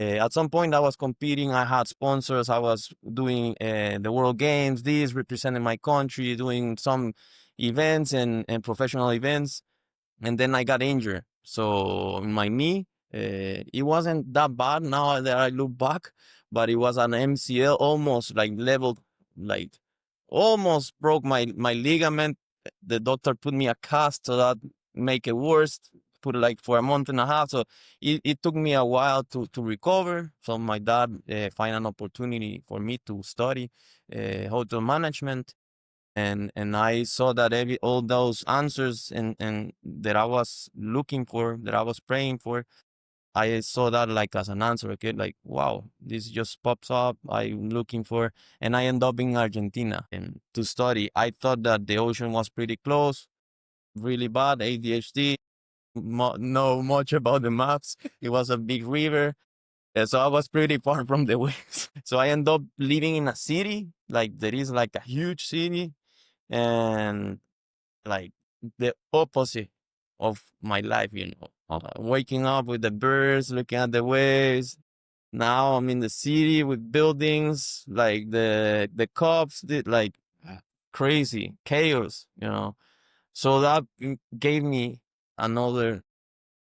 At some point, I was competing. I had sponsors. I was doing the World Games, this representing my country, doing some events and professional events. And then I got injured. So in my knee, it wasn't that bad now that I look back, but it was an MCL, almost like level, like almost broke my ligament. The doctor put me a cast so that make it worse. Put it like for a month and a half. So it took me a while to recover. So my dad find an opportunity for me to study hotel management, and I saw that all those answers and that I was looking for, that I was praying for, I saw that like as an answer. Okay, like wow, this just pops up. I'm looking for, and I end up in Argentina and to study. I thought that the ocean was pretty close, really bad ADHD. Know much about the maps. It was a big river. So I was pretty far from the waves. So I end up living in a city, like there is like a huge city, and like the opposite of my life, waking up with the birds, looking at the waves. Now I'm in the city with buildings, like the cops did, like crazy chaos. So that gave me another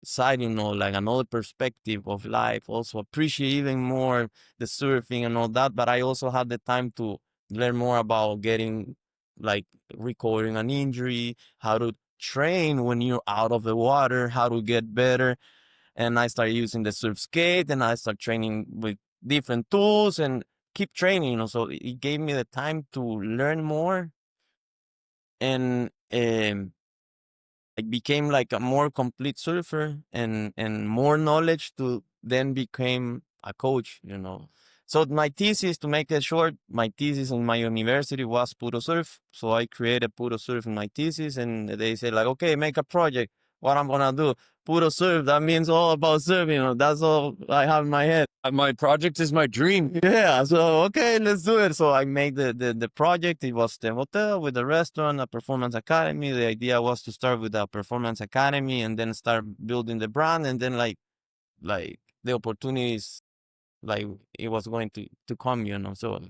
side, like another perspective of life. Also appreciate even more the surfing and all that. But I also had the time to learn more about getting, like, recovering an injury, how to train when you're out of the water, how to get better. And I started using the surf skate, and I started training with different tools and keep training. So it gave me the time to learn more, and I became like a more complete surfer, and more knowledge to then became a coach. So my thesis, to make it short, my thesis in my university was Puro Surf. So I created Puro Surf in my thesis, and they said like, okay, make a project. What I'm gonna do? Puro Surf. That means all about surfing. That's all I have in my head. My project is my dream. Yeah. So okay, let's do it. So I made the project. It was the hotel with the restaurant, a performance academy. The idea was to start with a performance academy and then start building the brand, and then like the opportunities, like it was going to come. So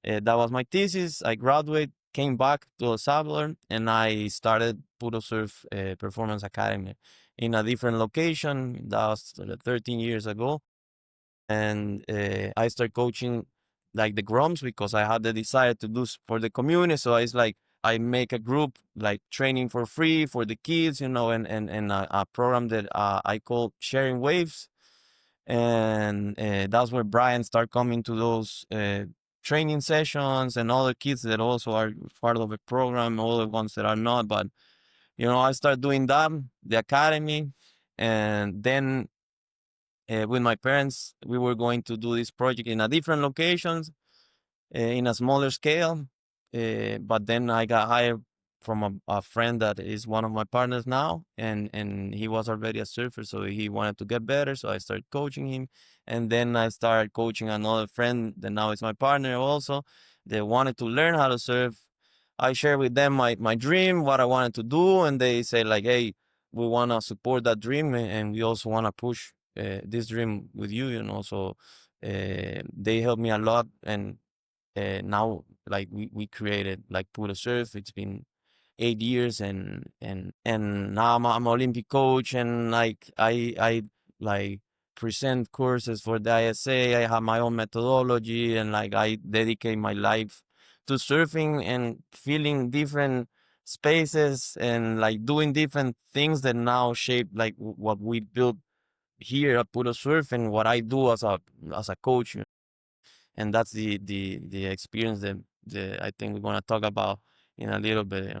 that was my thesis. I graduated, came back to El Salvador, and I started Puro Surf Performance Academy in a different location. That was 13 years ago. And I started coaching like the Groms because I had the desire to do for the community. So it's like I make a group like training for free for the kids, and a program that I call Sharing Waves. And that's where Brian started coming to those training sessions, and other kids that also are part of the program, all the ones that are not. But I started doing that, the academy, and then with my parents, we were going to do this project in a different locations, in a smaller scale. But then I got hired from a friend that is one of my partners now, and he was already a surfer, so he wanted to get better. So I started coaching him, and then I started coaching another friend that now is my partner also. They wanted to learn how to surf. I shared with them my dream, what I wanted to do, and they say like, "Hey, we want to support that dream, and we also want to push this dream with you." So they helped me a lot, and now like we created like Puro Surf. It's been 8 years, and now I'm Olympic coach, and like I like present courses for the ISA. I have my own methodology, and like I dedicate my life to surfing and feeling different spaces, and like doing different things that now shape like what we built here at Puro Surf, and what I do as a coach. And that's the experience that I think we're gonna talk about in a little bit.